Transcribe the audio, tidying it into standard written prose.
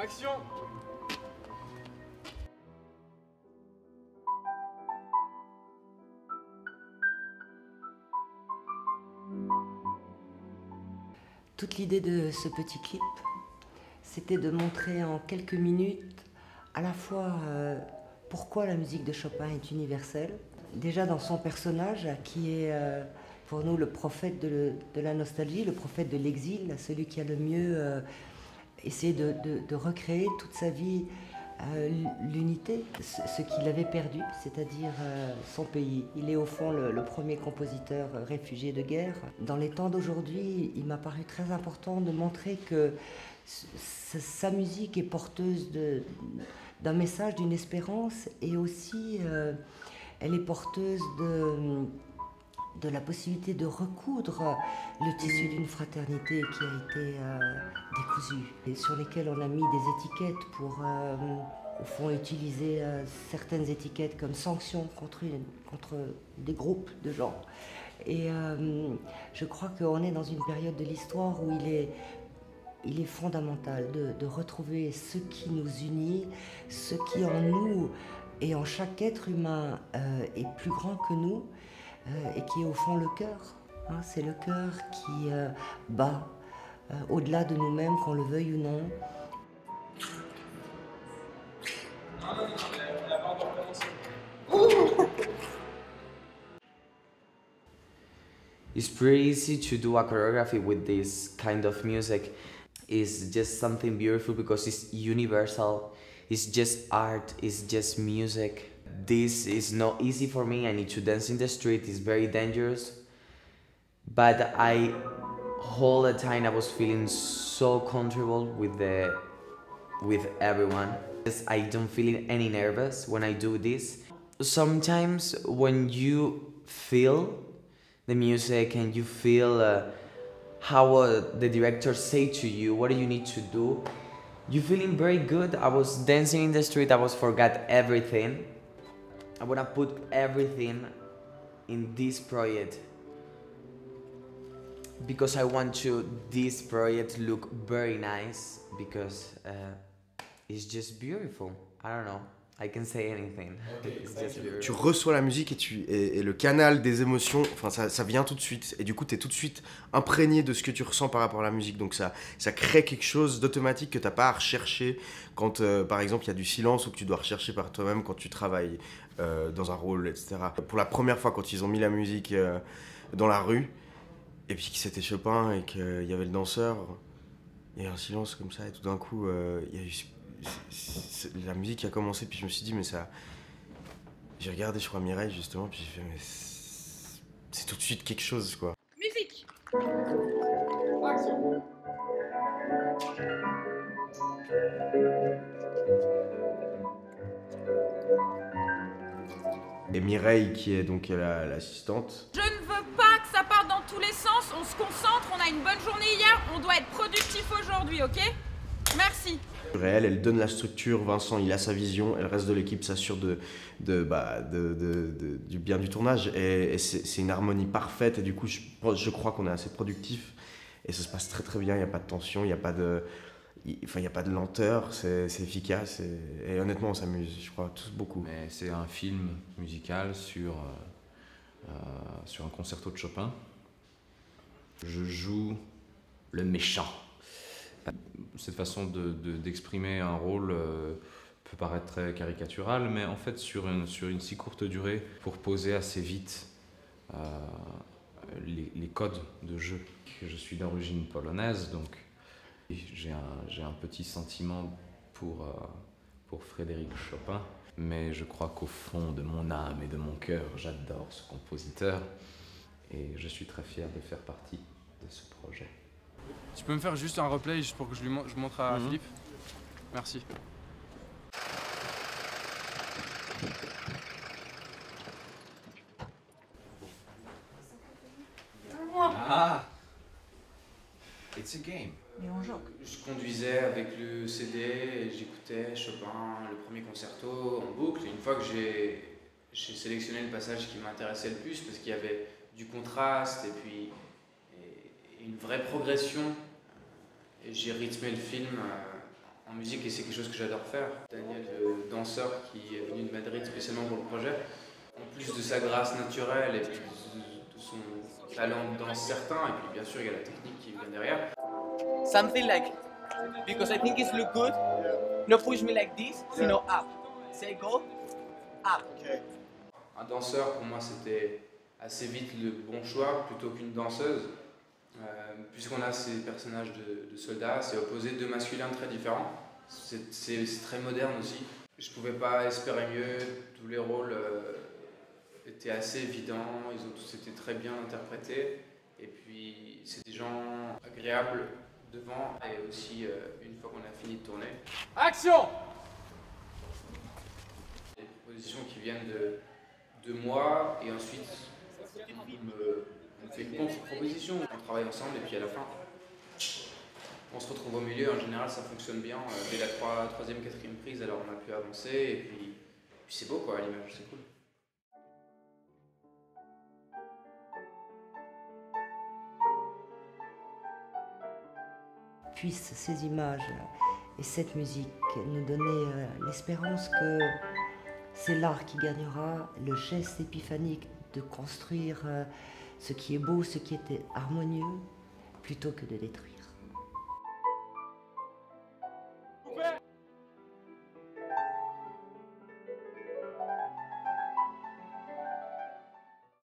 Action! Toute l'idée de ce petit clip, c'était de montrer en quelques minutes à la fois pourquoi la musique de Chopin est universelle, déjà dans son personnage qui est pour nous le prophète de la nostalgie, le prophète de l'exil, celui qui a le mieux essayé de recréer toute sa vie l'unité, ce qu'il avait perdu, c'est-à-dire son pays. Il est au fond le premier compositeur réfugié de guerre. Dans les temps d'aujourd'hui, il m'a paru très important de montrer que sa musique est porteuse d'un message, d'une espérance, et aussi elle est porteuse de la possibilité de recoudre le tissu d'une fraternité qui a été décousue et sur lesquelles on a mis des étiquettes pour au fond utiliser certaines étiquettes comme sanction contre des groupes de gens. Et je crois qu'on est dans une période de l'histoire où il est fondamental de retrouver ce qui nous unit, ce qui en nous et en chaque être humain est plus grand que nous, et qui est au fond le cœur. Hein, c'est le cœur qui bat au-delà de nous-mêmes, qu'on le veuille ou non. It's pretty easy to do a choreography with this kind of music. It's just something beautiful because it's universal. It's just art, it's just music. This is not easy for me. I need to dance in the street. It's very dangerous. But all the time I was feeling so comfortable with everyone. I don't feel any nervous when I do this. Sometimes when you feel the music and you feel how the director say to you what do you need to do, you're feeling very good. I was dancing in the street. I was forgot everything. I wanna put everything in this project because I want this project look very nice because it's just beautiful. I don't know. I can say anything. It's just beautiful. Tu reçois la musique et le canal des émotions, enfin ça vient tout de suite. Et du coup, tu es tout de suite imprégné de ce que tu ressens par rapport à la musique. Donc ça crée quelque chose d'automatique que tu n'as pas à rechercher quand, par exemple, il y a du silence ou que tu dois rechercher par toi-même quand tu travailles dans un rôle, etc. Pour la première fois, quand ils ont mis la musique dans la rue, et puis que c'était Chopin et qu'il y avait le danseur, il y a eu un silence comme ça, et tout d'un coup, il y a eu la musique qui a commencé, puis je me suis dit, mais ça... J'ai regardé, je crois, Mireille, justement, puis j'ai fait, mais c'est tout de suite quelque chose, quoi. Musique. Et Mireille, qui est donc l'assistante. Je ne veux pas que ça parte dans tous les sens, on se concentre, on a une bonne journée hier, on doit être productif aujourd'hui, ok? Merci. Elle donne la structure, Vincent il a sa vision, et le reste de l'équipe s'assure du bien du tournage, et c'est une harmonie parfaite, et du coup je crois qu'on est assez productif, et ça se passe très très bien, il n'y a pas de tension, il n'y a pas de lenteur, c'est efficace, et honnêtement on s'amuse, je crois, tous beaucoup. Mais c'est un film musical sur un concerto de Chopin. Je joue le méchant. Cette façon d'exprimer un rôle peut paraître très caricatural, mais en fait sur une si courte durée, pour poser assez vite les codes de jeu. Je suis d'origine polonaise, donc j'ai un petit sentiment pour Frédéric Chopin, mais je crois qu'au fond de mon âme et de mon cœur, j'adore ce compositeur, et je suis très fier de faire partie de ce projet. Tu peux me faire juste un replay juste pour que je montre à Philippe? Merci. Ah, it's a game. Mais on joue. Je conduisais avec le CD et j'écoutais Chopin, le premier concerto, en boucle. Et une fois que j'ai sélectionné le passage qui m'intéressait le plus, parce qu'il y avait du contraste et puis une vraie progression, et j'ai rythmé le film en musique et c'est quelque chose que j'adore faire. Daniel, le danseur qui est venu de Madrid spécialement pour le projet, en plus de sa grâce naturelle et puis de son talent de danse certain, et puis bien sûr il y a la technique qui vient derrière. Something like, because I think it's look good, no push me like this, sino up. Say go, up. Okay. Un danseur pour moi c'était assez vite le bon choix plutôt qu'une danseuse. Puisqu'on a ces personnages de soldats, c'est opposé, deux masculins très différents. C'est très moderne aussi. Je pouvais pas espérer mieux, tous les rôles étaient assez évidents, ils ont tous été très bien interprétés. Et puis c'est des gens agréables devant et aussi une fois qu'on a fini de tourner. Action! Des propositions qui viennent de moi et ensuite on fait une contre-proposition, on travaille ensemble et puis à la fin on se retrouve au milieu. En général ça fonctionne bien, dès la troisième, quatrième prise alors on a pu avancer et puis c'est beau quoi à l'image, c'est cool. Puissent ces images et cette musique nous donner l'espérance que c'est l'art qui gagnera, le geste épiphanique de construire ce qui est beau, ce qui est harmonieux, plutôt que de détruire.